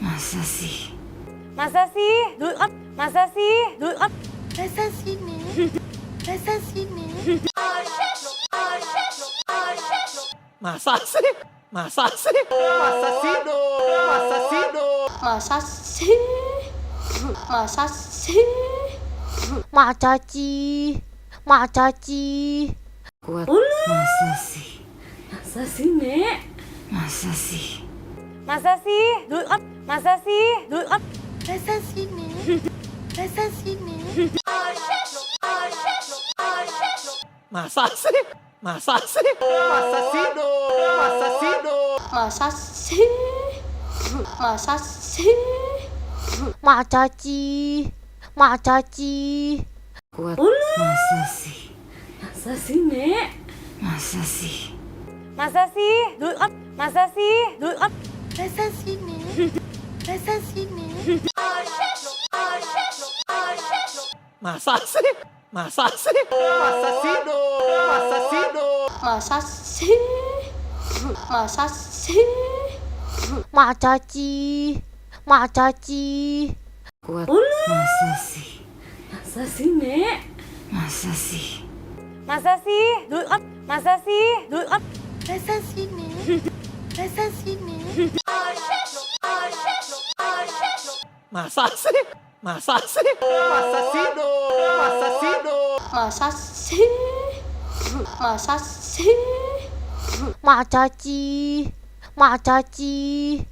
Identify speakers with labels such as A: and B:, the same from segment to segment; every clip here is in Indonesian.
A: Masa sih?
B: Masa sih? Masa sih?
C: Masa sih nih? Masa sih nih?
D: Masa sih? Masa sih? Masa sih? Masa sih?
C: Masa sih? Masa sih? Masa sih? Masa
A: Masa sih? Masa sih, Nek? Masa sih? Masa sih, Nek? Masa sih? Masa sih, Nek? Masa sih? Masa sih, Nek? Masa sih? Masa sih, Nek? Masa sih? Masa sih, Nek? Masa sih? Masa sih, Nek? Masa sih?
B: Masa sih? Masa sih?
C: Masa sini? Masa sini?
D: Masa sih? Masa sih? Masa sih? Masa sih?
C: Masa sih? Masa sih?
B: Masa sih? Masa sih?
A: Kuat. Masa sih? Masa sih, Nek? Masa sih?
B: Masa sih? Masa sih?
C: Masa sini? Masa sini?
D: Masa sih? Masa sih? Masa sih? Masa sih?
C: Masa sih? Masa sih?
B: Masa sih? Masa sih?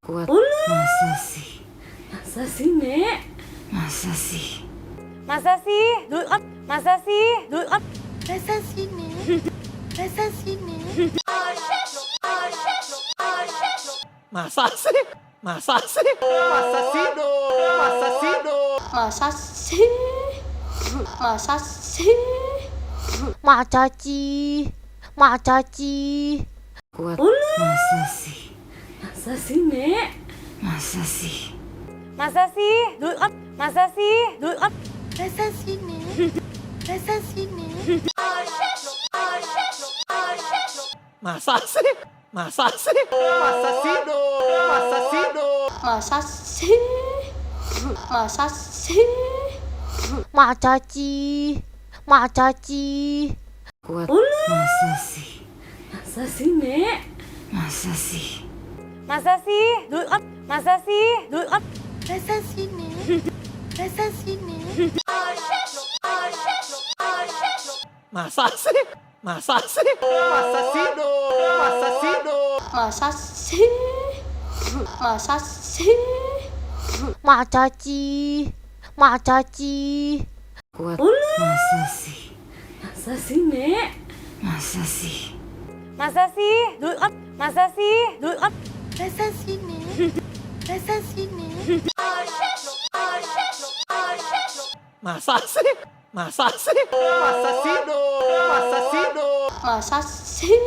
A: Kuat. Masa sih? Masa sih, Nek? Masa sih?
B: Masa sih? Masa sih?
C: Masa sini? Masa sini?
D: Masa sih? Masa sih? Masa sih? Masa sih?
C: Masa sih? Masa sih?
B: Masa sih? Masa sih?
A: Kuat. Masa sih? Masa sih, Nek? Masa sih?
B: Masa sih? Masa sih?
C: Masa sini? Masa sini?
D: Masa sih? Masa sih? Masa sih? Masa sih?
C: Masa sih? Masa sih?
B: Masa sih? Masa sih?
A: Kuat. Masa sih? Masa sih, Nek? Masa sih?
B: Masa sih? Masa sih?
C: Masa sini? Masa sini?
D: Masa sih? Masa sih? Masa sih? Masa sih?
C: Masa sih? Masa sih?
B: Masa sih? Masa sih?
A: Kuat. Masa sih? Masa sih, Nek? Masa sih?
B: Masa sih? Masa sih?
C: Masa sini? Masa sini?
D: Masa sih? Masa sih? Masa sih? Masa sih?
C: Masa sih? Masa sih?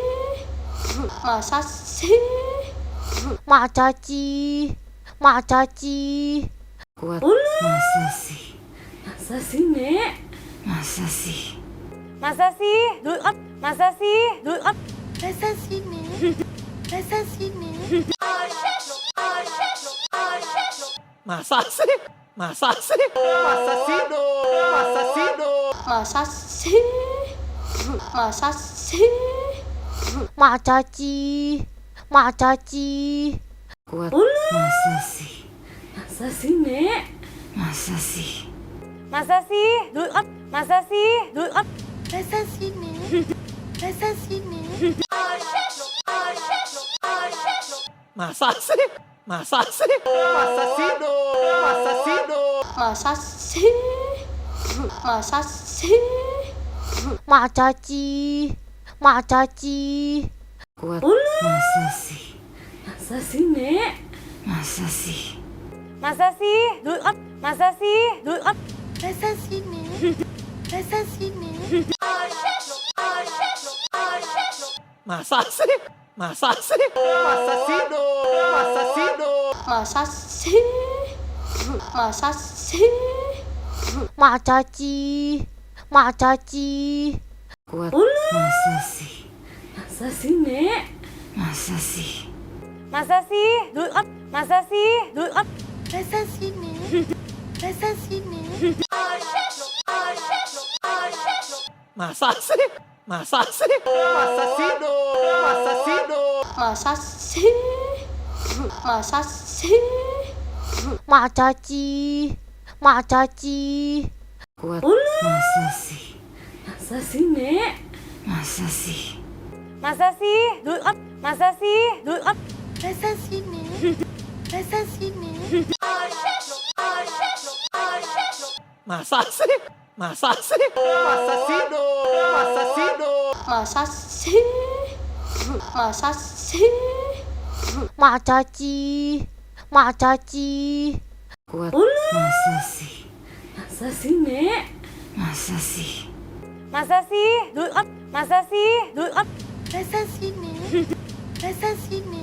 B: Masa sih? Masa sih?
A: Kuat. Masa sih? Masa sih, Nek? Masa sih?
B: Masa sih? Masa sih?
C: Masa sini? Masa sini?
D: Masa sih? Masa sih? Masa sih? Masa sih?
C: Masa sih? Masa sih?
B: Masa sih? Masa sih?
A: Kuat. Masa sih? Masa sih, Nek? Masa sih?
B: Masa sih? Masa sih?
C: Masa sini? Masa sini?
D: Masa sih? Masa sih? Masa sih? Masa sih?
C: Masa sih? Masa sih?
B: Masa sih? Masa sih?
A: Kuat. Masa sih? Masa sih, Nek? Masa sih?
B: Masa sih? Masa sih?
C: Masa sini? Masa sini?
D: Masa sih? Masa sih? Masa sih? Masa sih?
C: Masa sih? Masa sih?
B: Masa sih? Masa sih?
A: Kuat. Masa sih? Masa sih, Nek? Masa sih?
B: Masa sih? Masa sih?
C: Masa sini? Masa sini?
D: Masa sih? Masa sih? Masa sih? Masa sih?
C: Masa sih? Masa sih?
B: Masa sih? Masa sih?
A: Kuat. Masa sih? Masa sih, Nek? Masa sih?
B: Masa sih? Masa sih?
C: Masa sini? Masa sini?
D: Masa sih? Masa sih? Masa sih? Masa sih?
C: Masa sih? Masa sih?
B: Masa sih? Masa sih?
A: Kuat. Masa sih? Masa sih, Nek? Masa sih?
B: Masa sih? Masa sih?
C: Masa sini? Masa sini?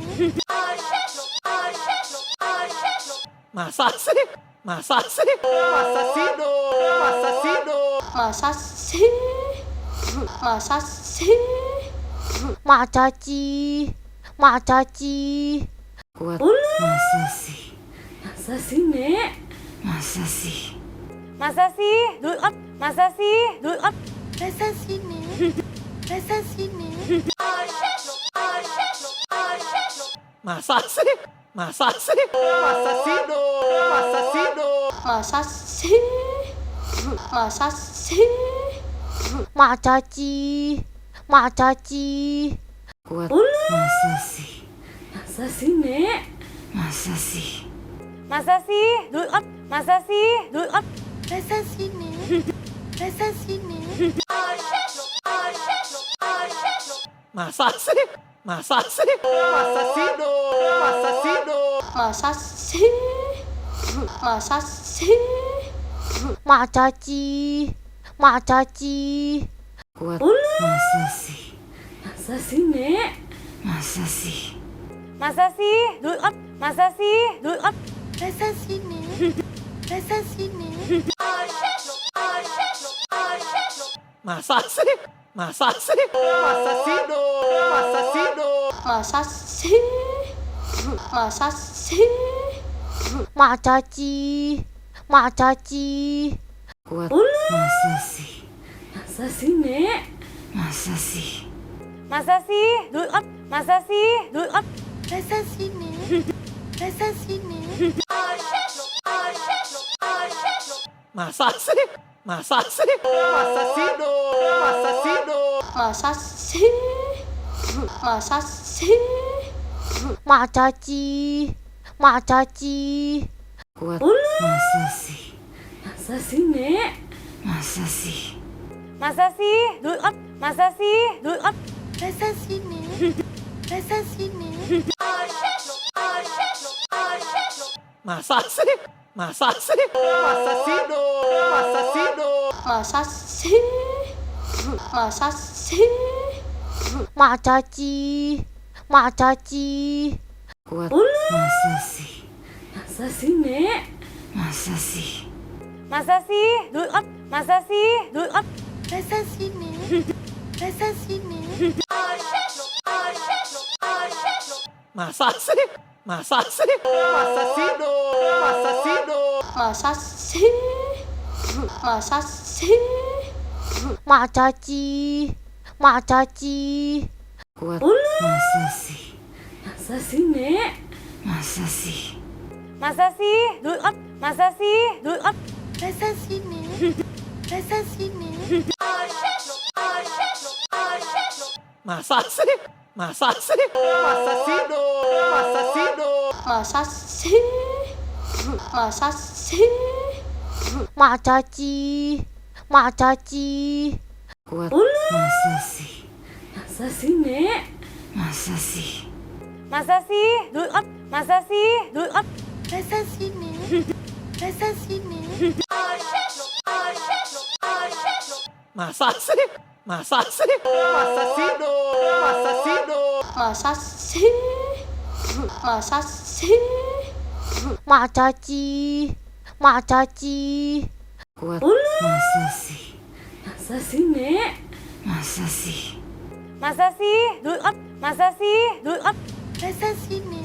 D: Masa sih? Masa sih? Masa sih? Masa sih?
C: Masa sih? Masa sih?
B: Mak Caci. Mak Caci.
A: Masa sih? Masa sih, Nek? Masa sih?
B: Masa sih? Masa sih?
C: Masa sini? Masa sini?
D: Masa sih? Masa sih? Masa sih? Masa sih?
C: Masa sih? Masa sih?
B: Mak Caci. Mak Caci.
A: Masa sih? Masa sih, Nek? Masa sih?
B: Masa sih? Masa sih?
C: Masa sini? Masa sini?
D: Masa sih? Masa sih? Masa sih? Masa sih?
C: Masa sih? Masa sih?
B: Mak Caci. Mak Caci.
A: Masa sih? Masa sih, Nek? Masa sih?
B: Masa sih? Masa sih?
C: Masa sini? Masa sini?
D: Masa sih? Masa sih? Masa sih? Masa sih?
C: Masa sih? Masa sih?
B: Mak Caci. Mak Caci.
A: Masa sih? Masa sih, Nek? Masa sih?
B: Masa sih? Masa sih?
C: Masa sini? Masa sini?
D: Masa sih? Masa sih? Masa sih? Masa sih?
C: Masa sih? Masa sih?
B: Mak Caci. Mak Caci.
A: Masa sih? Masa sih, Nek? Masa sih?
B: Masa sih? Masa sih?
C: Masa sini? Masa sini?
D: Masa sih? Masa sih? Masa sih? Masa sih?
C: Masa sih? Masa sih?
B: Mak Caci. Mak Caci.
A: Masa sih? Masa sih, Nek? Masa sih?
B: Masa sih? Masa sih?
C: Masa sini? Masa sini?
D: Masa sih? Masa sih? Masa sih? Masa sih?
C: Masa sih? Masa sih?
B: Mak Caci. Mak Caci.
A: Masa sih? Masa sih, Nek? Masa sih?
B: Masa sih? Masa sih?
C: Masa sini? Masa sini?
D: Masa sih? Masa sih? Masa sih? Masa sih?
C: Masa sih? Masa sih?
B: Mak Caci. Mak Caci.
A: Masa sih? Masa sih, Nek? Masa sih?
B: Masa sih? Masa sih?
C: Masa sini? Masa sini?
D: Masa sih? Masa sih? Masa sih? Masa sih?
C: Masa sih? Masa sih?
B: Mak Caci. Mak Caci.
A: Masa sih? Masa sih, Nek? Masa sih?
B: Masa sih? Masa sih?
C: Masa sini?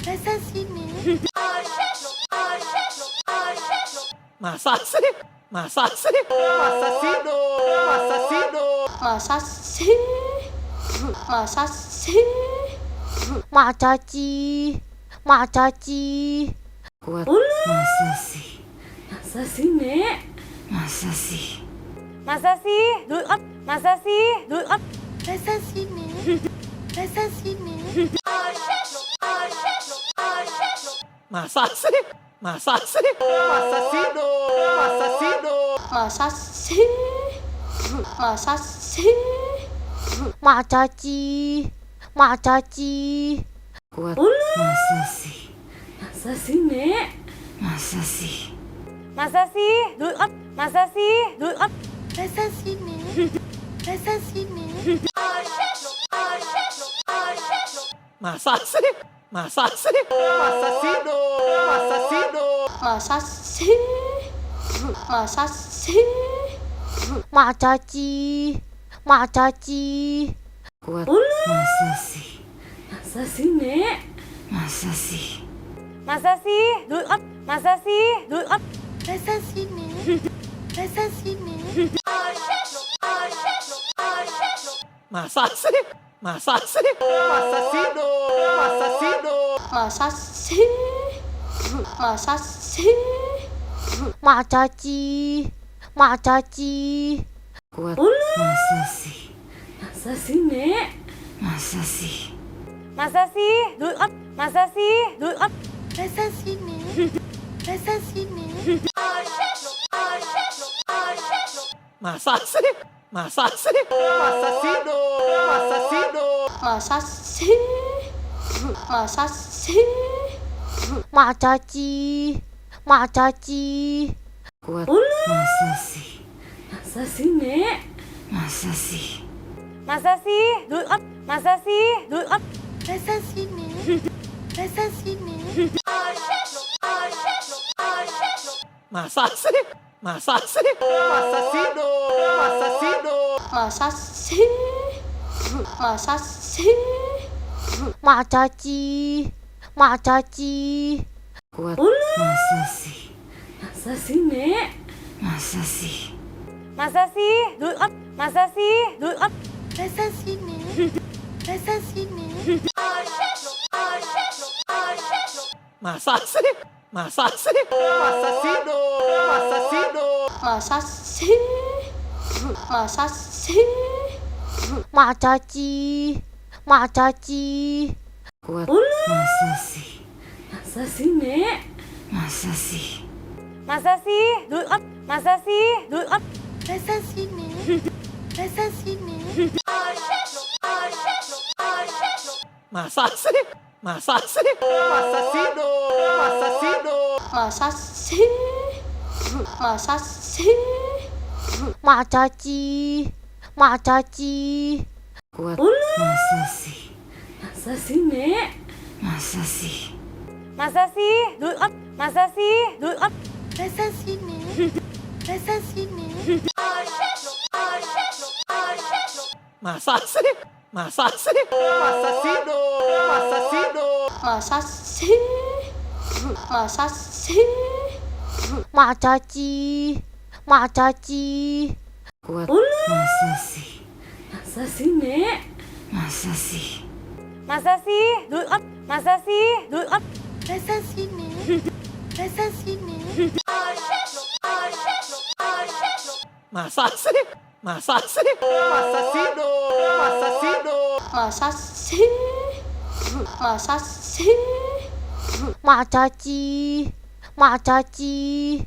C: Masa sini?
D: Masa sih? Masa sih? Masa sih? Masa sih?
C: Masa sih? Masa sih?
B: Mak Caci. Mak Caci.
A: Masa sih? Masa sih, Nek? Masa sih?
B: Masa sih? Masa sih?
C: Masa sini? Masa sini?
D: Masa sih? Masa sih? Masa sih? Masa sih?
C: Masa sih? Masa sih?
B: Mak Caci. Mak Caci.
A: Masa sih? Masa sih, Nek? Masa sih?
B: Masa sih? Masa sih?
C: Masa sini? Masa sini.
D: Masa sih? Masa sih? Masa sih? Masa sih?
C: Masa sih? Masa sih?
B: Mak Caci, Mak Caci.
A: Masa sih? Masa sih, Nek? Masa sih?
B: Masa sih? Masa sih?
C: Masa sini. Masa sini.
D: Masa sih? Masa sih? Masa sih? Masa sih?
C: Masa sih? Masa sih?
B: Mak Caci, Mak Caci.
A: Masa sih? Masa sih, Nek? Masa sih?
B: Masa sih? Masa sih?
C: Masa sini. Masa sini.
D: Masa sih? Masa sih? Masa sih? Masa sih?
C: Masa sih? Masa sih?
B: Mak Caci, Mak Caci.
A: Masa sih? Masa sih, Nek? Masa sih?
B: Masa sih? Masa sih?
C: Masa sini. Masa sini.
D: Masa sih? Masa sih? Masa sih? Masa sih?
C: Masa sih? Masa sih?
B: Mak Caci, Mak Caci.
A: Masa sih? Masa sih, Nek? Masa sih?
B: Masa sih? Masa sih?
C: Masa sini. Masa sini.
D: Masa sih? Masa sih? Masa sih? Masa sih?
C: Masa sih? Masa sih?
B: Mak Caci, Mak Caci.
A: Masa sih? Masa sih, Nek? Masa sih?
B: Masa sih? Masa sih?
C: Masa sini. Masa sini.
D: Masa sih? Masa sih? Masa sih? Masa sih?
C: Masa sih? Masa sih?
B: Mak Caci, Mak Caci.
A: Masa sih? Masa sih, Nek? Masa sih?
B: Masa sih? Masa sih?
C: Masa sini. Masa sini.
D: Masa sih? Masa sih? Masa sih? Masa sih?
C: Masa sih? Masa sih?
B: Mak Caci, Mak Caci.
A: Masa sih? Masa sih, Nek? Masa sih?
B: Masa sih? Masa sih?
C: Masa sini. Masa sini.
D: Masa sih? Masa sih? Masa sih? Masa sih?
C: Masa sih? Masa sih?
B: Mak Caci, Mak Caci.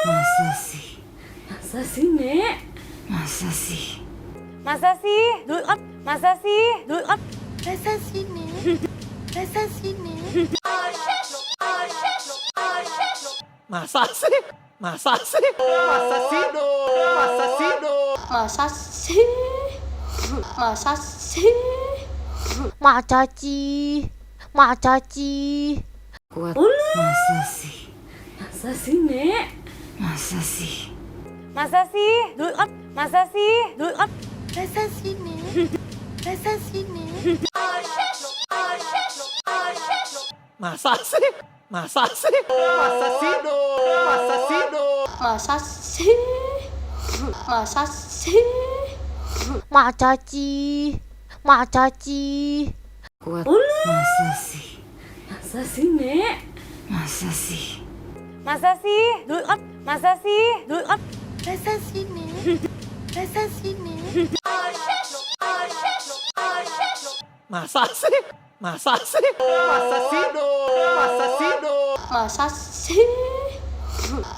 A: Masa sih? Masa sih, Nek? Masa sih?
B: Masa sih? Masa sih?
C: Masa sini. Masa sini.
D: Masa sih? Masa sih? Masa sih? Masa sih?
C: Masa sih? Masa sih?
B: Mak Caci, Mak Caci.
A: Masa sih? Masa sih, Nek? Masa sih?
B: Masa sih? Masa sih?
C: Masa sini. Masa sini.
D: Masa sih? Masa sih? Masa sih? Masa sih?
C: Masa sih? Masa sih?
B: Mak Caci, Mak Caci.
A: Masa sih? Masa sih, Nek? Masa sih?
B: Masa sih? Masa sih?
C: Masa sini. Masa sini.
D: Masa sih? Masa sih? Masa sih? Masa sih?
C: Masa sih?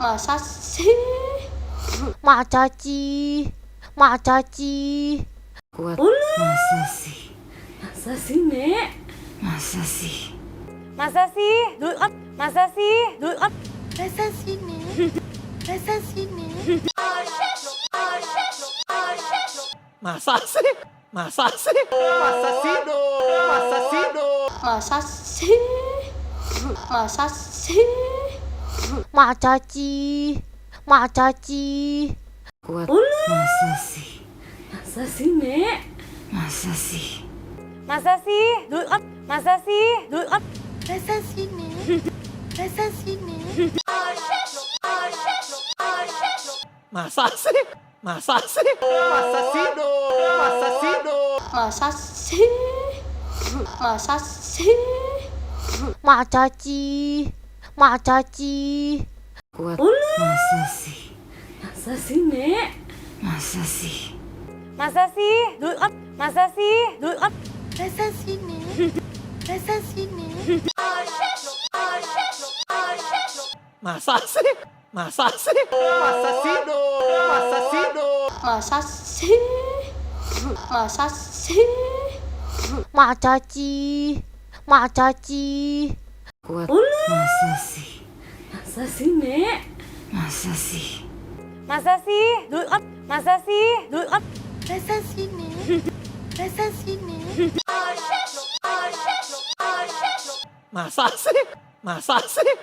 C: Masa sih?
B: Mak Caci, Mak Caci.
A: Masa sih? Masa sih, Nek? Masa sih?
B: Masa sih? Masa sih?
C: Masa sini. Masa sini.
D: Masa sih? Masa sih? Masa sih? Masa sih?
C: Masa sih? Masa sih?
B: Macaci, macaci.
A: Masa sih? Masa sih, Nek? Masa sih?
B: Masa sih? Masa sih?
C: Masa sini? Masa sini?
D: Masa sih? Masa sih? Masa sih? Masa sih?
C: Masa sih? Masa sih?
B: Macaci, macaci.
A: Masa sih? Masa sih, Nek? Masa sih?
B: Masa sih? Masa sih?
C: Masa sini? Masa sini?
D: Masa sih? Masa sih? Masa sih? Masa sih?
C: Masa sih? Masa sih?
B: Macaci, macaci.
A: Masa sih? Masa sih, Nek? Masa sih?
B: Masa sih? Masa sih?
C: Masa sini? Masa sini?
D: Masa sih? Masa sih? Masa sih?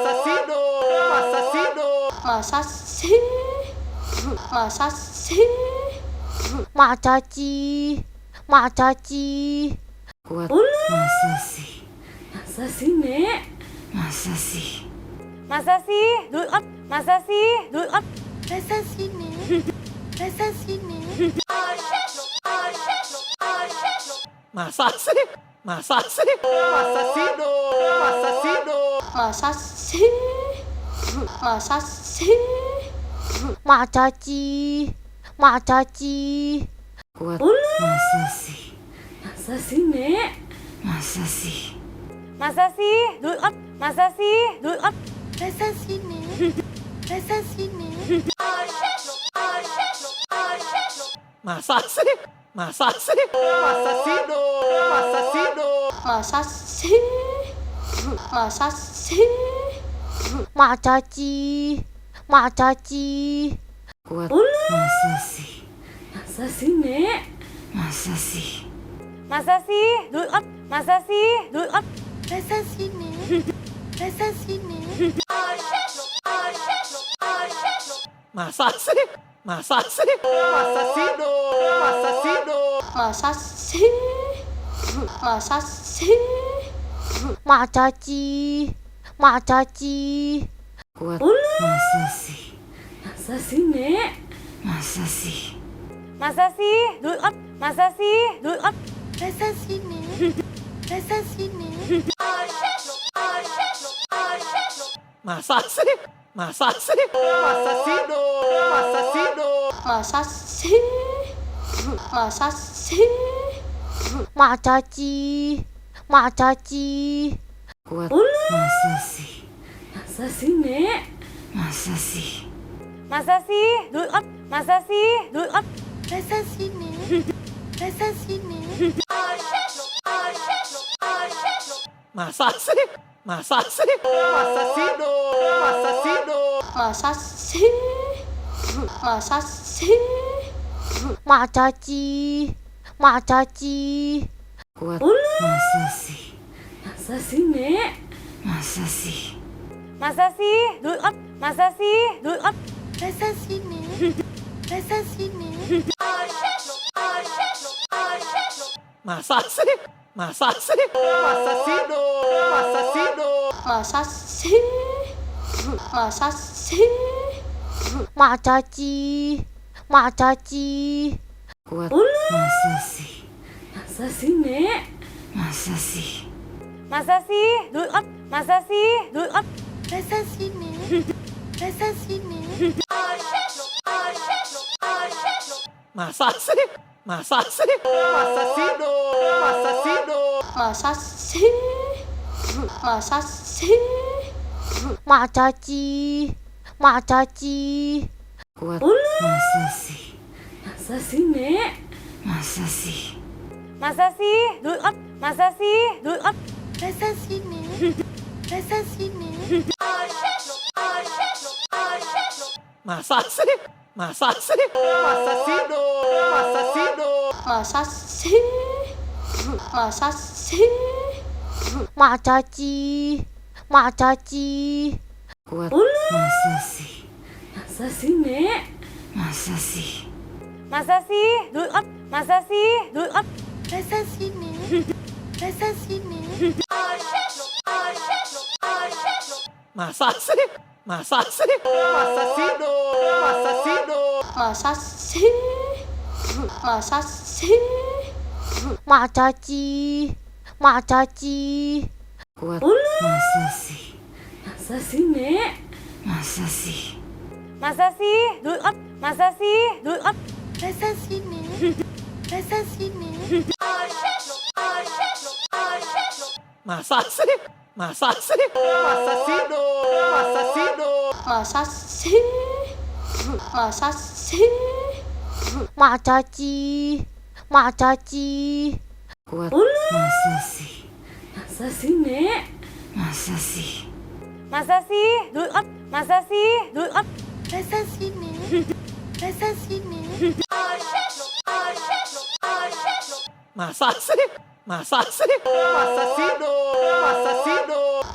D: Masa sih?
C: Masa sih? Masa sih?
B: Macaci, macaci.
A: Masa sih? Masa sih, Nek? Masa sih?
B: Masa sih? Masa sih?
C: Masa sini? Masa sini?
D: Masa sih? Masa sih? Masa sih? Masa sih?
C: Masa sih? Masa sih?
B: Macaci, macaci.
A: Masa sih? Masa sih, Nek? Masa sih?
B: Masa sih? Masa sih?
C: Masa sini? Masa sini?
D: Masa sih? Masa sih? Masa sih? Masa sih?
C: Masa sih? Masa sih?
B: Macaci, macaci.
A: Masa sih? Masa sih, Nek? Masa sih?
B: Masa sih? Masa sih?
C: Masa sini? Masa sini?
D: Masa sih? Masa sih? Masa sih? Masa sih?
C: Masa sih? Masa sih?
B: Macaci, macaci.
A: Masa sih? Masa sih, Nek? Masa sih?
B: Masa sih? Masa sih?
C: Masa sini? Masa sini?
D: Masa sih? Masa sih? Masa sih? Masa sih?
C: Masa sih? Masa sih?
B: Macaci, macaci.
A: Masa sih? Masa sih, Nek? Masa sih?
B: Masa sih? Masa sih?
C: Masa sini? Masa sini?
D: Masa sih? Masa sih? Masa sih? Masa sih?
C: Masa sih? Masa sih?
B: Macaci, macaci.
A: Masa sih? Masa sih, Nek? Masa sih?
B: Masa sih? Masa sih?
C: Masa sini? Masa sini?
D: Masa sih? Masa sih? Masa sih? Masa sih?
C: Masa sih? Masa sih?
B: Macaci, macaci.
A: Masa sih? Masa sih, Nek? Masa sih?
B: Masa sih? Masa sih?
C: Masa sini? Masa sini?
D: Masa sih? Masa sih? Masa sih? Masa sih?
C: Masa sih? Masa sih?
B: Macaci, macaci.
A: Masa sih? Masa sih, Nek? Masa sih?
B: Masa sih? Masa sih?
C: Masa sini? Masa sini?
D: Masa sih? Masa sih? Masa sih? Masa sih?
C: Masa sih? Masa sih?
B: Macaci, macaci.
A: Masa sih? Masa sih, Nek? Masa sih?
B: Masa sih? Masa sih?
C: Masa sini? Masa sini?
D: Masa sih? Masa sih? Masa sih? Masa sih?
C: Masa sih? Masa sih?
B: Macaci, macaci.
A: Masa sih? Masa sih, Nek? Masa sih?
B: Masa sih? Masa sih?
C: Masa sini? Masa sini?
D: Masa sih? Masa sih? Masa sih? Masa sih?
C: Masa sih? Masa sih?
B: Macaci, macaci.
A: Masa sih? Masa sih, Nek? Masa sih?
B: Masa sih? Masa sih?
C: Masa sini? Masa sini?
D: Masa sih? Masa sih? Masa sih? Masa sih?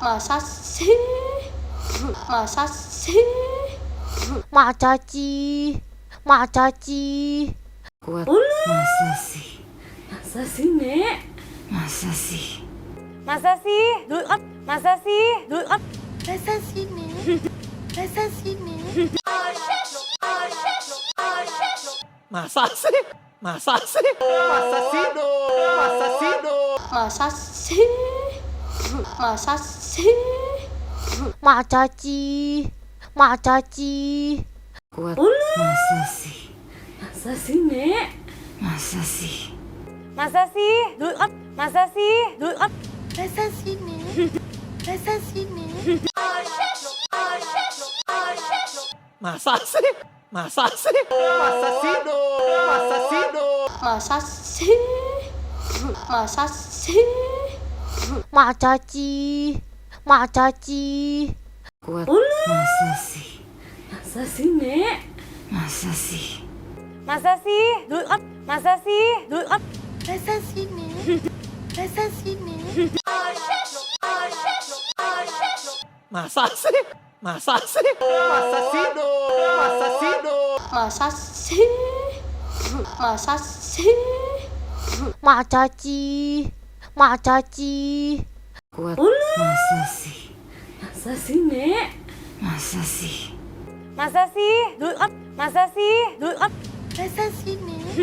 C: Masa sih? Masa sih?
B: Macaci, macaci.
A: Masa sih? Masa sih, Nek? Masa sih?
B: Masa sih? Masa sih?
C: Masa sini? Masa sini?
D: Masa sih? Masa sih? Masa sih? Masa sih?
C: Masa sih? Masa sih?
B: Macaci, macaci.
A: Masa sih? Masa sih, Nek? Masa sih?
B: Masa sih? Masa sih?
C: Masa sini? Masa sini?
D: Masa sih? Masa sih? Masa sih? Masa sih?
C: Masa sih? Masa sih?
B: Macaci, macaci.
A: Masa sih? Masa sih, Nek? Masa sih?
B: Masa sih? Masa sih?
C: Masa sini? Masa sini?
D: Masa sih? Masa sih? Masa sih? Masa sih?
C: Masa sih? Masa sih?
B: Macaci, macaci.
A: Masa sih? Masa sih, Nek? Masa sih?
B: Masa sih? Masa sih?
C: Masa sini? Masa sini?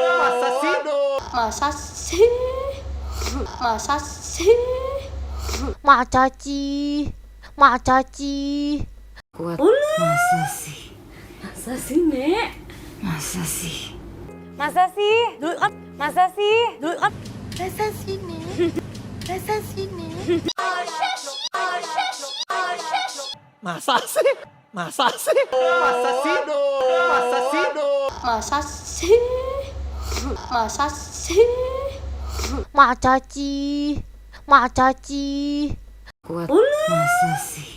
D: Masa sih? Masa sih? Masa sih? Masa sih?
C: Masa sih? Masa sih?
B: Macaci, macaci.
A: Masa sih? Masa sih, Nek? Masa sih?
B: Masa sih? Masa sih?
C: Masa sini? Masa sini?
D: Masa sih? Masa sih? Masa sih? Masa sih?
C: Masa sih? Masa sih?
B: Macaci, macaci.
A: Masa sih?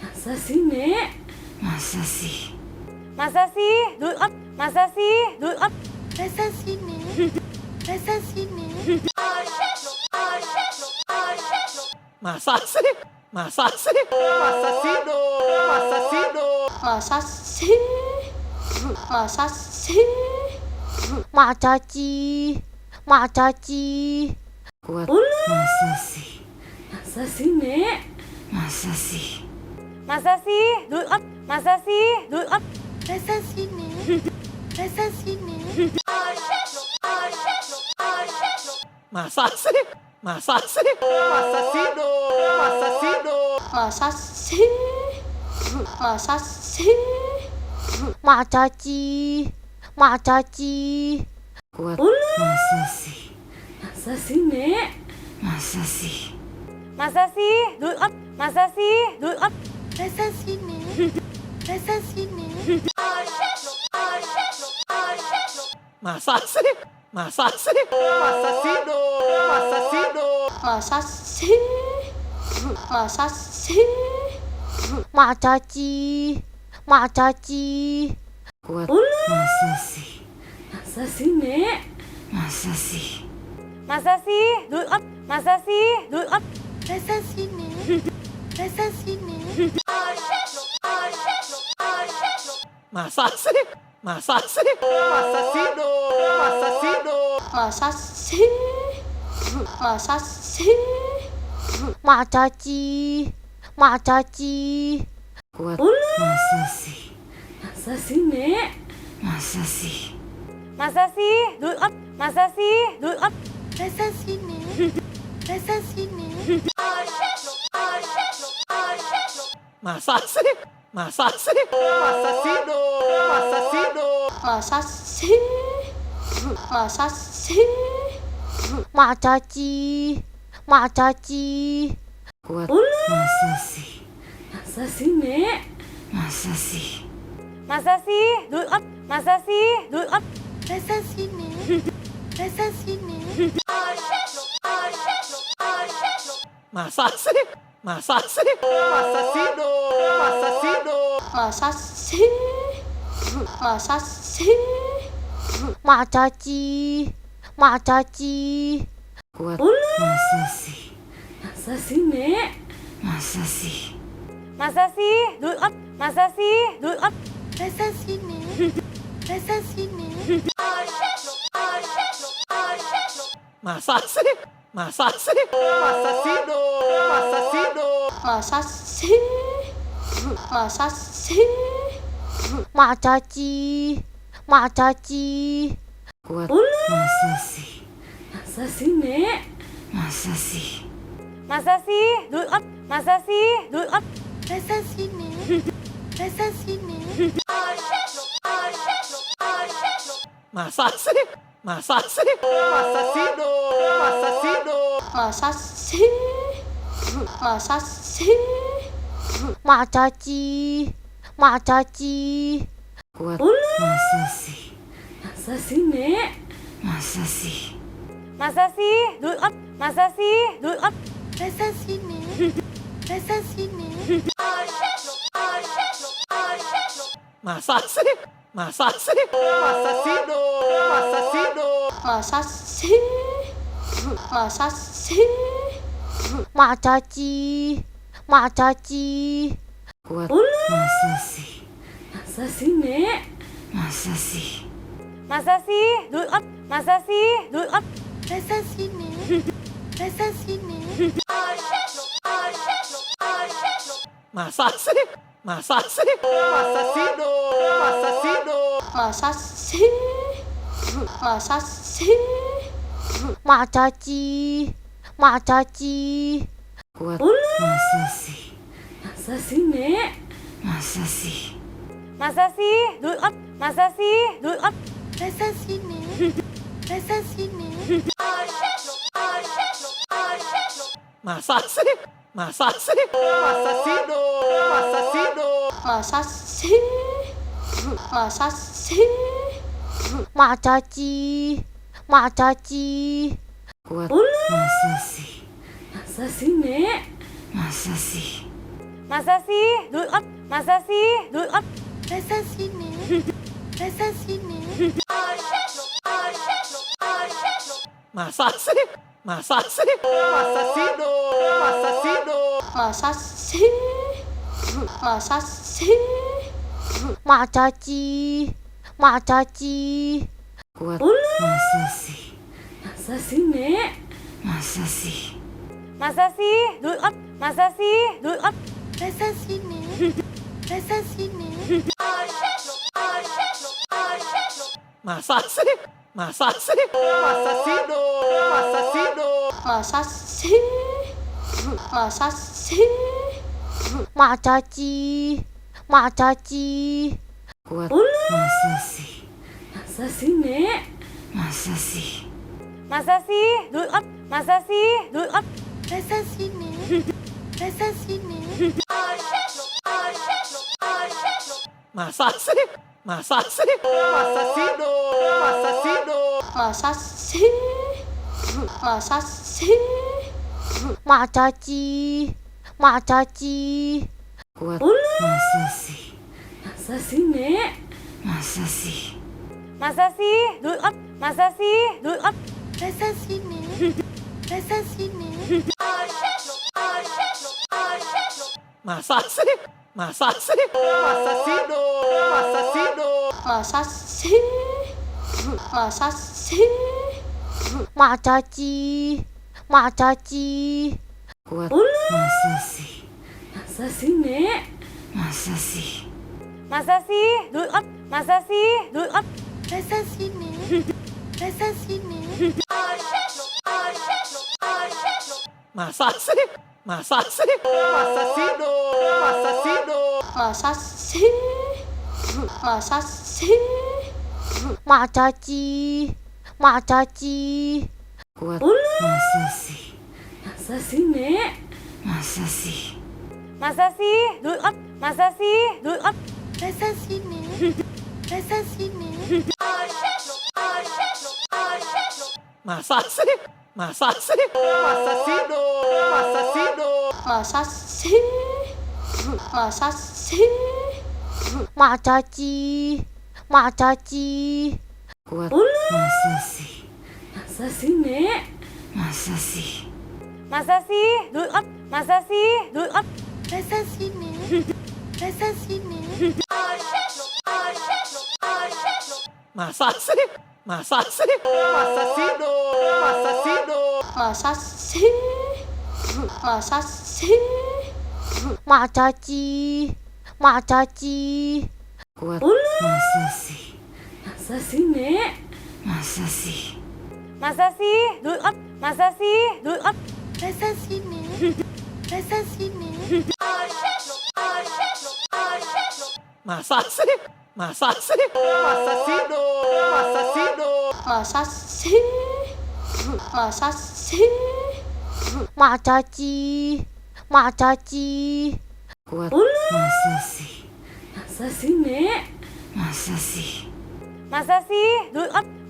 A: Masa sih, Nek? Masa sih?
B: Masa sih? Masa sih?
C: Masa sini? Masa sini?
D: Masa sih? Masa sih? Masa sih? Masa sih?
C: Masa sih? Masa sih?
B: Macaci, macaci.
A: Masa sih? Masa sih, Nek? Masa sih?
B: Masa sih? Masa sih?
C: Masa sini? Masa sini?
D: Masa sih? Masa sih? Masa sih? Masa sih?
C: Masa sih? Masa sih?
B: Macaci, macaci.
A: Masa sih? Masa sih, Nek? Masa sih?
B: Masa sih? Masa sih?
C: Masa sini? Masa sini?
D: Masa sih? Masa sih? Masa sih? Masa sih?
C: Masa sih? Masa sih?
B: Macaci, macaci.
A: Masa sih? Masa sih, Nek? Masa sih?
B: Masa sih? Duit, masa sih? Duit.
C: Masa sini? Masa sini?
D: Masa sih? Masa sih? Masa sih? Masa sih?
C: Masa sih? Masa sih?
B: Macaci, macaci.
A: Masa sih? Masa sih, Nek? Masa sih?
B: Masa sih? Duit, masa sih? Duit.
C: Masa sini? Masa sini?
D: Masa sih? Masa sih? Masa sih? Masa sih?
C: Masa sih? Masa sih?
B: Macaci, macaci.
A: Masa sih? Masa sih, Nek? Masa sih?
B: Masa sih? Duit, masa sih? Duit.
C: Masa sini? Masa sini?
D: Masa sih? Masa sih? Masa sih? Masa sih?
C: Masa sih? Masa sih?
B: Macaci, macaci.
A: Masa sih? Masa sih, Nek? Masa sih?
B: Masa sih? Duit, masa sih? Duit.
C: Masa sini? Masa sini?
D: Masa sih? Masa sih? Masa sih? Masa sih?
C: Masa sih? Masa sih?
B: Macaci, macaci.
A: Masa sih? Masa sih, Nek? Masa sih?
B: Masa sih? Duit, masa sih? Duit.
C: Masa sini? Masa sini?
D: Masa sih? Masa sih? Masa sih? Masa sih?
C: Masa sih? Masa sih?
B: Macaci, macaci.
A: Masa sih? Masa sih, Nek? Masa sih?
B: Masa sih? Duit, masa sih? Duit.
C: Masa sini? Masa sini?
D: Masa sih? Masa sih? Masa sih? Masa sih?
C: Masa sih? Masa sih?
B: Macaci, macaci.
A: Masa sih? Masa sih, Nek? Masa sih?
B: Masa sih? Duit, masa sih? Duit.
C: Masa sini? Masa sini?
D: Masa sih? Masa sih? Masa sih? Masa sih?
C: Masa sih? Masa sih?
B: Macaci, macaci.
A: Masa sih? Masa sih, Nek? Masa sih?
B: Masa sih? Duit, masa sih? Duit.
C: Masa sini? Masa sini?
D: Masa sih? Masa sih? Masa sih? Masa sih?
C: Masa sih? Masa sih?
B: Macaci, macaci.
A: Masa sih? Masa sih, Nek? Masa sih?
B: Masa sih? Duit, masa sih? Duit.
C: Masa sini? Masa sini?
D: Masa sih? Masa sih? Masa sih? Masa sih?
C: Masa sih? Masa sih?
B: Macaci, macaci.
A: Masa sih? Masa sih, Nek? Masa sih?
B: Masa sih? Duit, masa sih? Duit.
C: Masa sini? Masa sini?
D: Masa sih? Masa sih? Masa sih? Masa sih?
C: Masa sih? Masa sih?
B: Macaci, macaci.
A: Masa sih? Masa sih, Nek? Masa sih?
B: Masa sih? Duit, masa sih? Duit.
C: Masa sini? Masa sini?
D: Masa sih? Masa sih? Masa sih? Masa sih?
C: Masa sih? Masa sih?
B: Mak Caci, Mak Caci.
A: Masa sih? Masa sih, Nek? Masa sih?
B: Masa sih? Masa sih?
C: Masa sini? Masa sini?
D: Masa sih? Masa sih? Masa sih? Masa sih?
C: Masa sih? Masa sih?
B: Mak Caci, Mak Caci.
A: Masa sih? Masa sih, Nek? Masa sih?
B: Masa sih? Masa sih?
C: Masa sini? Masa sini?
D: Masa sih? Masa sih? Masa sih? Masa sih?
C: Masa sih? Masa sih?
B: Mak Caci, Mak Caci.
A: Masa sih? Masa sih, Nek? Masa sih?
B: Masa sih? Masa sih?
C: Masa sini? Masa sini?
D: Masa sih? Masa sih? Masa sih? Masa sih?
C: Masa sih? Masa sih?
B: Mak Caci, Mak Caci.
A: Masa sih? Masa sih, Nek? Masa sih?
B: Masa sih? Masa sih?
C: Masa sini? Masa sini?
D: Masa sih? Masa sih? Masa sih? Masa sih?
C: Masa sih? Masa sih?
B: Mak Caci, Mak Caci.
A: Masa sih? Masa sih, Nek? Masa sih?
B: Masa sih? Masa sih?
C: Masa sini? Masa sini?
D: Masa sih? Masa sih? Masa sih? Masa sih?
C: Masa sih? Masa sih?
B: Mak Caci, Mak Caci.
A: Masa sih? Masa sih, Nek? Masa sih?
B: Masa sih?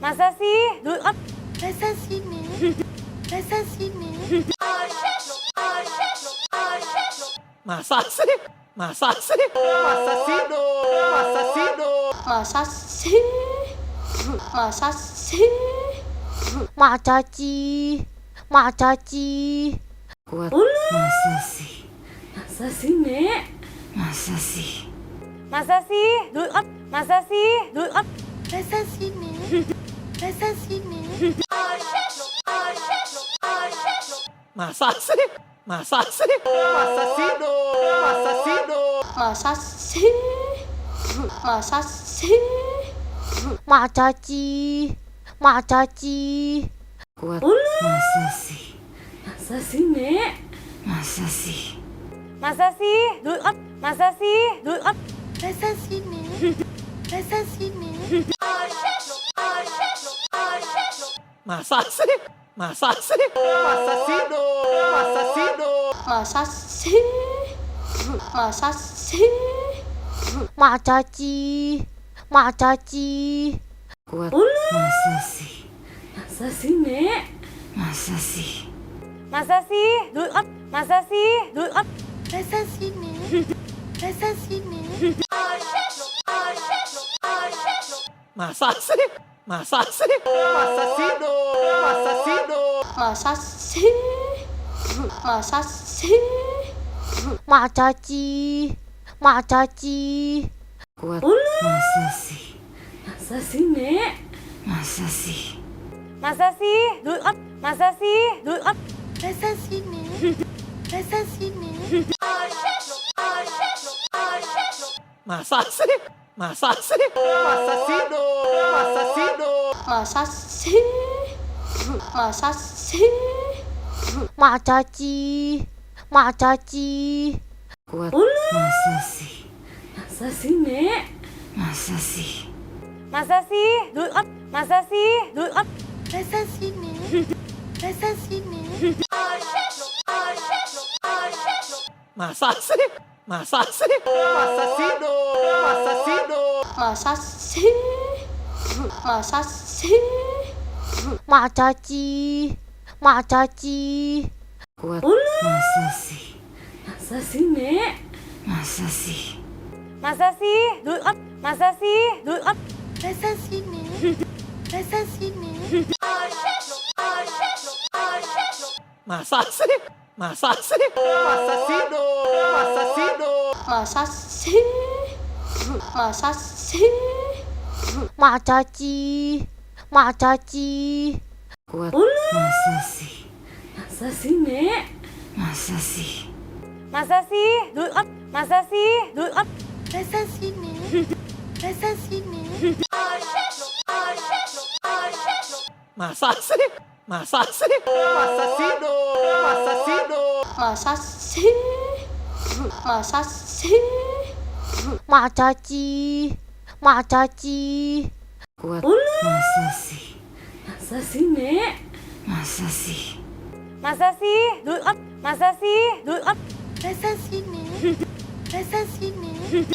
B: Masa sih?
C: Masa sini? Masa sini?
D: Masa sih? Masa sih? Masa sih? Masa sih?
C: Masa sih? Masa sih?
B: Mak Caci, Mak Caci.
A: Masa sih? Masa sih, Nek? Masa sih?
B: Masa sih? Masa sih?
C: Masa sini? Masa sini?
D: Masa sih? Masa sih? Masa sih? Masa sih?
C: Masa sih? Masa sih?
B: Mak Caci, Mak Caci.
A: Masa sih? Masa sih, Nek? Masa sih?
B: Masa sih? Masa sih?
C: Masa sini? Masa sini?
D: Masa sih? Masa sih? Masa sih? Masa sih?
C: Masa sih? Masa sih?
B: Mak Caci, Mak Caci.
A: Masa sih? Masa sih, Nek? Masa sih?
B: Masa sih? Masa sih?
C: Masa sini? Masa sini?
D: Masa sih? Masa sih? Masa sih? Masa sih?
C: Masa sih? Masa sih?
B: Mak Caci, Mak Caci.
A: Masa sih? Masa sih, Nek? Masa sih?
B: Masa sih? Masa sih?
C: Masa sini? Masa sini?
D: Masa sih? Masa sih? Masa sih? Masa sih?
C: Masa sih? Masa sih?
B: Mak Caci, Mak Caci.
A: Masa sih? Masa sih, Nek? Masa sih?
B: Masa sih? Masa sih?
C: Masa sini? Masa sini?
D: Masa sih? Masa sih? Masa sih? Masa sih?
C: Masa sih? Masa sih?
B: masa sih? Masa sih?
A: Masa sih? Masa sih, Nek? Masa sih?
B: Masa sih? Masa sih?
C: Masa sih, Nek? Masa sih, Nek?
D: Masa sih? Masa sih? Masa sih? Masa sih?
C: Masa sih? Masa sih?
B: Masa sih? Masa sih?
A: Masa sih? Masa sih, Nek? Masa sih?
B: Masa sih? Masa sih?
C: Masa sih, Nek? Masa sih, Nek?
D: Masa sih? Masa sih? Masa sih? Masa sih?
C: Masa sih? Masa sih?
B: Masa sih? Masa sih?
A: Masa sih? Masa sih, Nek? Masa sih?
B: Masa sih? Masa sih?
C: Masa sih, Nek? Masa sih, Nek?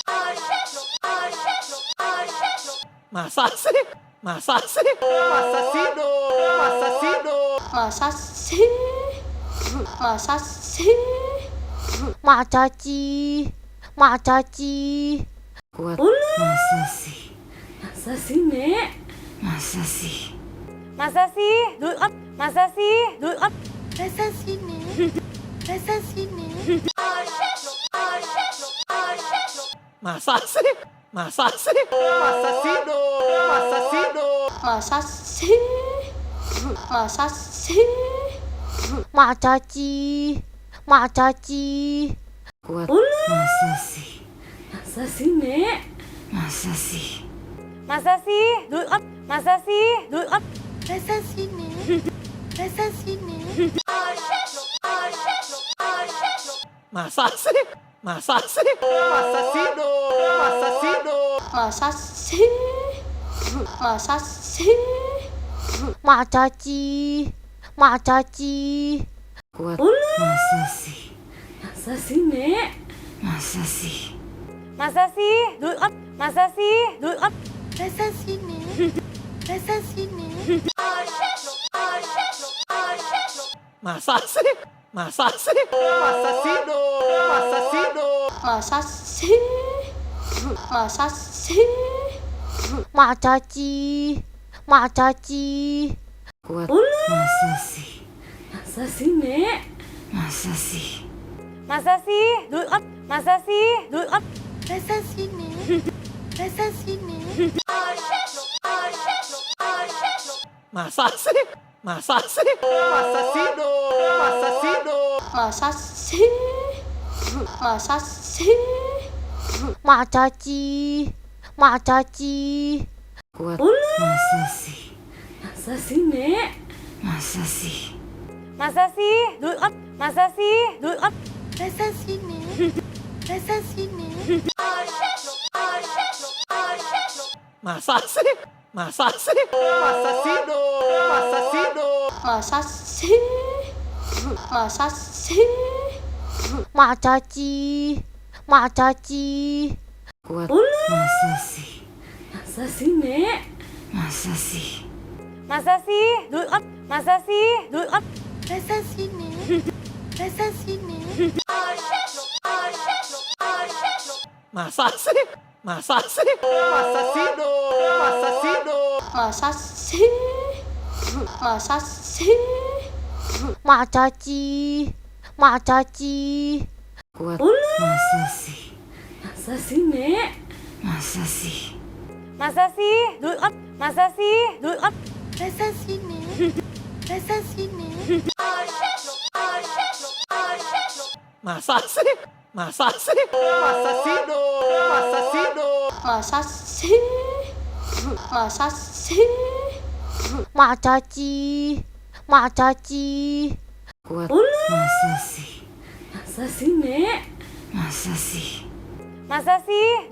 D: Masa sih? Masa sih? Masa sih? Masa sih?
C: Masa sih? Masa sih?
B: Masa sih? Masa sih?
A: Masa sih? Masa sih, Nek? Masa sih?
B: Masa sih? Masa sih?
C: Masa sih, Nek? Masa sih, Nek?
D: Masa sih? Masa sih? Masa sih? Masa sih?
C: Masa sih? Masa sih?
B: Masa sih? Masa sih?
A: Masa sih? Masa sih, Nek? Masa sih?
B: Masa sih? Masa sih?
C: Masa sih, Nek? Masa sih, Nek?
D: Masa sih? Masa sih? Masa sih? Masa sih?
C: Masa sih? Masa sih?
B: Masa sih? Masa sih?
A: Masa sih? Masa sih, Nek? Masa sih?
B: Masa sih? Masa sih?
C: Masa sih, Nek? Masa sih, Nek?
D: Masa sih? Masa sih? Masa sih? Masa sih?
C: Masa sih? Masa sih?
B: Masa sih? Masa sih?
A: Masa sih? Masa sih, Nek? Masa sih?
B: Masa sih? Masa sih?
C: Masa sih, Nek? Masa sih, Nek?
D: Masa sih? Masa sih? Masa sih? Masa sih?
C: Masa sih? Masa sih?
B: Masa sih? Masa sih?
A: Masa sih? Masa sih, Nek? Masa sih?
B: Masa sih? Masa sih?
C: Masa sih, Nek? Masa sih, Nek?
D: Masa sih? Masa sih? Masa sih? Masa sih?
C: Masa sih? Masa sih?
B: Masa sih? Masa sih?
A: Masa sih? Masa sih, Nek? Masa sih?
B: Masa sih? Masa sih?
C: Masa sih, Nek? Masa sih, Nek?
D: Masa sih? Masa sih? Masa sih? Masa sih?
C: Masa sih? Masa sih?
B: Masa sih? Masa sih?
A: Masa sih? Masa sih, Nek? Masa sih?
B: Masa sih? Masa sih?
C: Masa sih, Nek? Masa sih, Nek?
D: Masa sih? Masa sih? Masa sih? Masa sih?
C: Masa sih? Masa sih?
B: Masa sih? Masa sih?
A: Masa sih? Masa sih, Nek? Masa sih?
B: Masa sih?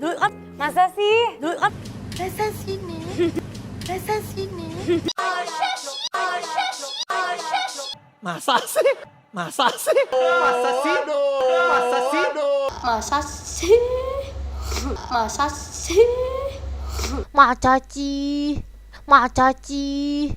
B: Masa sih?
C: Masa sih, Nek? Masa sih, Nek?
D: Masa sih? Masa sih? Masa sih? Masa sih?
C: Masa sih? Masa sih?
B: Masa sih? Masa sih?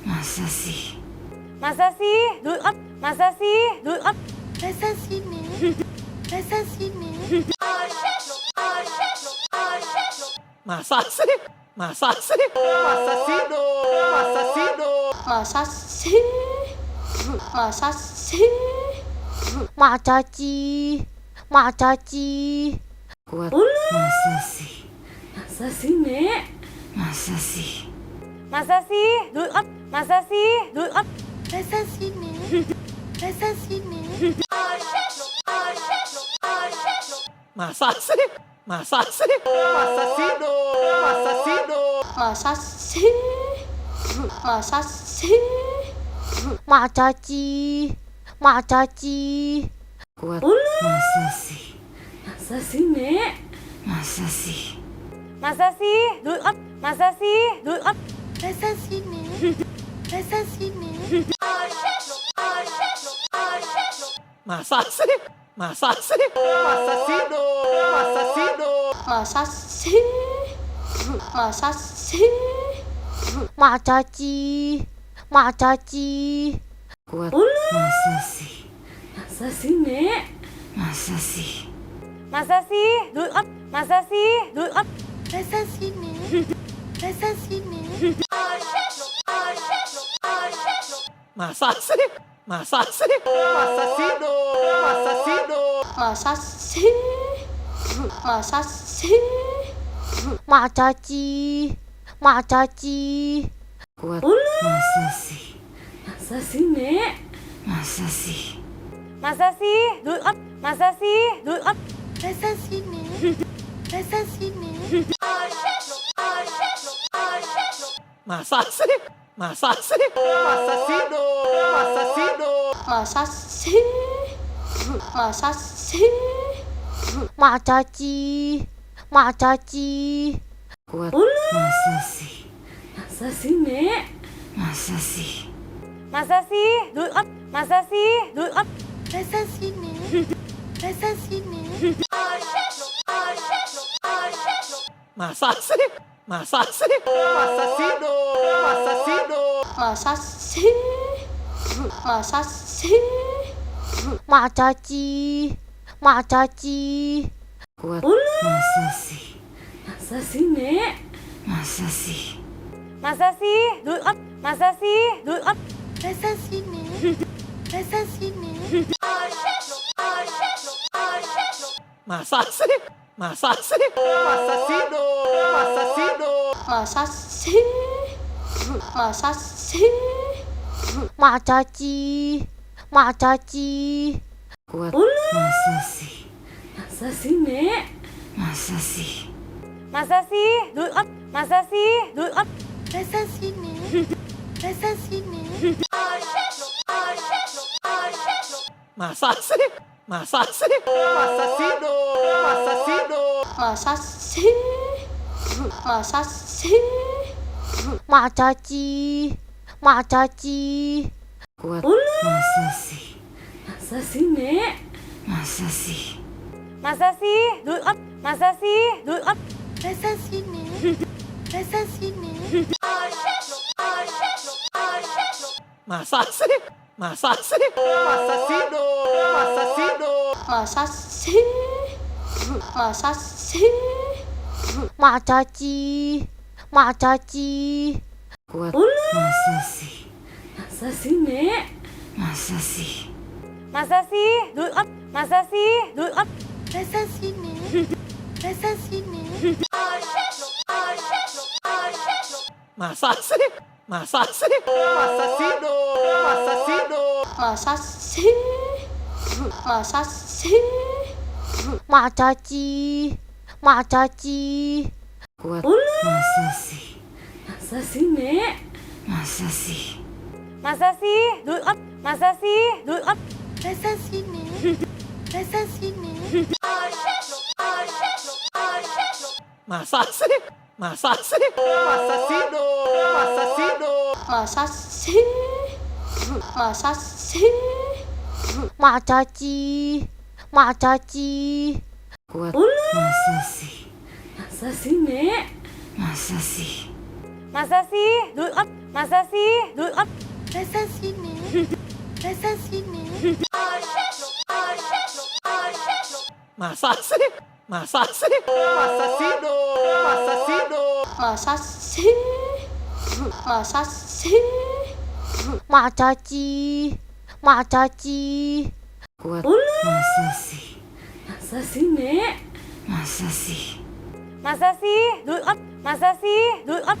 A: Masa sih?
B: Masa sih? Masa sih?
C: Masa sih nih? Masa sih nih?
D: Masa sih? Masa sih? Masa sih? Masa sih?
C: Masa sih? Masa sih? Macaci, macaci.
A: Kuat. Masa sih? Masa sih, Nek? Masa sih?
B: Masa sih? Masa sih?
C: Masa sini? Masa sini?
D: Masa sih? Masa sih? Masa sih? Masa sih?
C: Masa sih? Masa sih?
B: Macaci. Macaci.
A: Masa sih? Masa sih, Nek? Masa sih?
B: Masa sih? Masa sih?
C: Masa sini? Masa sini?
D: Masa sih? Masa sih? Masa sih? Masa sih?
C: Masa sih? Masa sih?
B: Macaci. Macaci.
A: Masa sih? Masa sih, Nek? Masa sih?
B: Masa sih? Masa sih?
C: Masa sini? Masa sini?
D: Masa sih? Masa sih? Masa sih? Masa sih?
C: Masa sih? Masa sih?
B: Macaci. Macaci.
A: Masa sih? Masa sih, Nek? Masa sih?
B: Masa sih? Masa sih?
C: Masa sini? Masa sini?
D: Masa sih? Masa sih? Masa sih? Masa sih?
C: Masa sih? Masa sih?
B: Macaci. Macaci.
A: Masa sih? Masa sih, Nek? Masa sih?
B: Masa sih? Masa sih?
C: Masa sini? Masa sini?
D: Masa sih? Masa sih? Masa sih? Masa sih?
C: Masa sih? Masa sih?
B: Macaci. Macaci.
A: Masa sih? Masa sih, Nek? Masa sih?
B: Masa sih? Masa sih?
C: Masa sini? Masa sini?
D: Masa sih? Masa sih? Masa sih? Masa sih?
C: Masa sih? Masa sih?
B: Macaci. Macaci.
A: Masa sih? Masa sih, Nek? Masa sih?
B: Masa sih? Masa sih?
C: Masa sini? Masa sini?
D: Masa sih? Masa sih? Masa sih? Masa sih?
C: Masa sih? Masa sih?
B: Macaci. Macaci.
A: Masa sih? Masa sih, Nek? Masa sih?
B: Masa sih? Masa sih?
C: Masa sini? Masa sini?
D: Masa sih? Masa sih? Masa sih? Masa sih?
C: Masa sih? Masa sih?
B: Macaci. Macaci.
A: Masa sih? Masa sih, Nek? Masa sih?
B: Masa sih? Masa sih?
C: Masa sini? Masa sini?
D: Masa sih? Masa sih? Masa sih? Masa sih?
C: Masa sih? Masa sih?
B: Macaci. Macaci.
A: Masa sih? Masa sih, Nek? Masa sih?
B: Masa sih? Masa sih?
C: Masa sini? Masa sini?
D: Masa sih? Masa sih? Masa sih? Masa sih?
C: Masa sih? Masa sih?
B: Macaci. Macaci.
A: Masa sih? Masa sih, Nek? Masa sih?
B: Masa sih? Masa sih?
C: Masa sini? Masa sini?
D: Masa sih? Masa sih? Masa sih? Masa sih?
C: Masa sih? Masa sih?
B: Macaci. Macaci.
A: Masa sih? Masa sih, Nek? Masa sih?
B: Masa sih? Masa sih?
C: Masa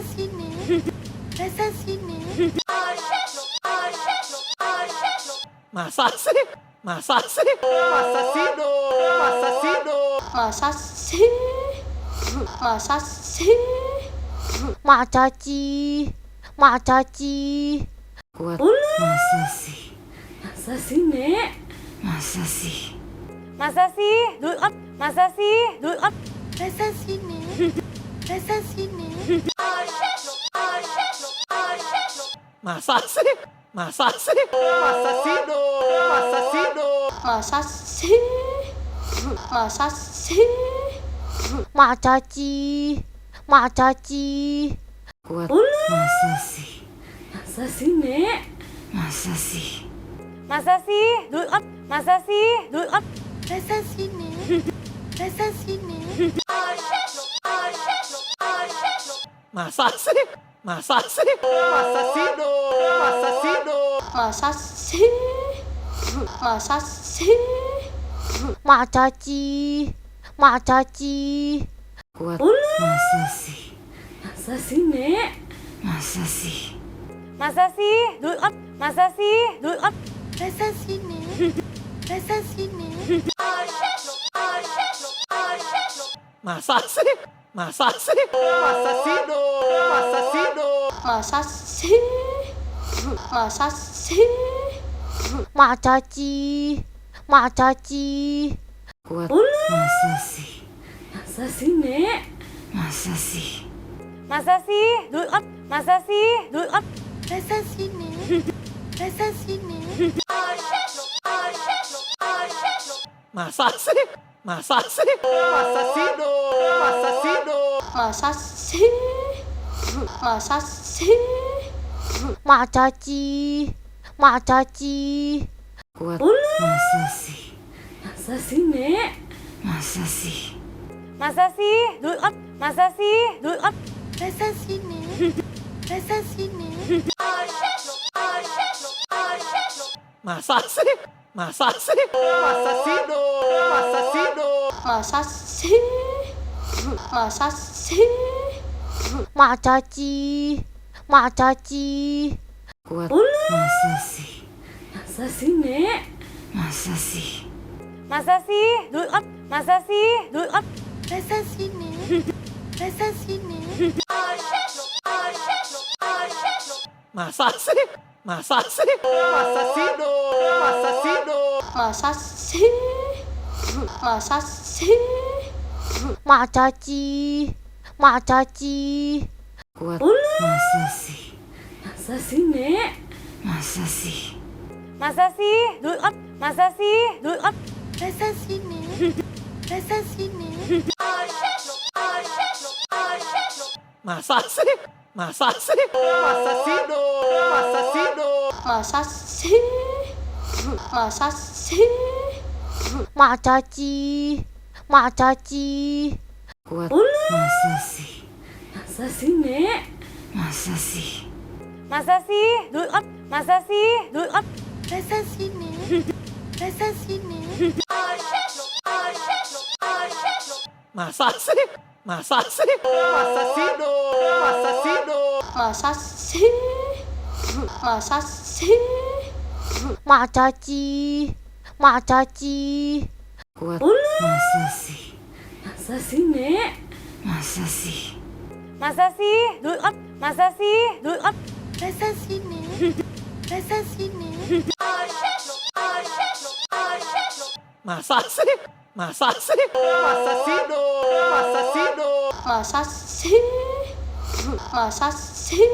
C: sini? Masa sini?
D: Masa sih? Masa sih? Masa sih? Masa sih?
C: Masa sih? Masa sih?
B: Mak Caci. Mak Caci.
A: Masa sih? Masa sih, Nek? Masa sih?
B: Masa sih? Masa sih?
C: Masa sini? Masa sini?
D: Masa sih? Masa sih? Masa sih? Masa sih?
C: Masa sih? Masa sih?
B: Mak Caci. Mak Caci.
A: Masa sih? Masa sih, Nek? Masa sih?
B: Masa sih? Masa sih?
C: Masa sini? Masa sini?
D: Masa sih? Masa sih? Masa sih? Masa sih?
C: Masa sih? Masa sih?
B: Mak Caci. Mak Caci.
A: Masa sih? Masa sih, Nek? Masa sih?
B: Masa sih? Masa sih?
C: Masa sini? Masa sini?
D: Masa sih? Masa sih? Masa sih? Masa sih?
C: Masa sih? Masa sih?
B: Mak Caci. Mak Caci.
A: Masa sih? Masa sih, Nek? Masa sih?
B: Masa sih? Masa sih?
C: Masa sini? Masa sini?
D: Masa sih? Masa sih? Masa sih? Masa sih?
C: Masa sih? Masa sih?
B: Mak Caci. Mak Caci.
A: Masa sih? Masa sih, Nek? Masa sih?
B: Masa sih? Masa sih?
C: Masa sini? Masa sini?
D: Masa sih? Masa sih? Masa sih? Masa sih?
C: Masa sih? Masa sih?
B: Mak Caci. Mak Caci.
A: Masa sih? Masa sih, Nek? Masa sih?
B: Masa sih? Masa sih?
C: Masa sini? Masa sini?
D: Masa sih? Masa sih? Masa sih? Masa sih?
C: Masa sih? Masa sih?
B: Mak Caci. Mak Caci.
A: Masa sih? Masa sih, Nek? Masa sih?
B: Masa sih? Masa sih?
C: Masa sini? Masa sini?
D: Masa sih? Masa sih? Masa sih? Masa sih?
C: Masa sih? Masa sih?
B: Mak Caci. Mak Caci.
A: Masa sih? Masa sih, Nek? Masa sih?
B: Masa sih? Masa sih?
C: Masa sini? Masa sini?
D: Masa sih? Masa sih? Masa sih? Masa sih?
C: Masa sih? Masa sih?
B: Mak Caci. Mak Caci.
A: Masa sih? Masa sih, Nek? Masa sih?
B: Masa sih? Masa sih?
C: Masa sini? Masa sini?
D: Masa sih? Masa sih? Masa sih? Masa sih?
C: Masa sih? Masa sih?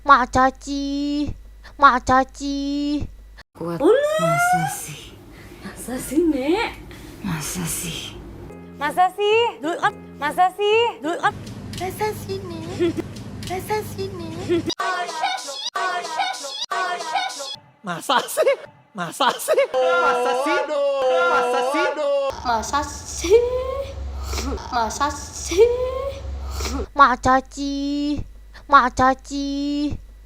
B: Mak Caci. Mak Caci.
A: Masa sih? Masa sih, Nek? Masa sih?
B: Masa sih? Masa sih?
C: Masa sini? Masa sini?
D: Masa sih? Masa sih? Masa sih? Masa sih?
C: Masa sih? Masa sih?
B: Mak Caci. Mak Caci.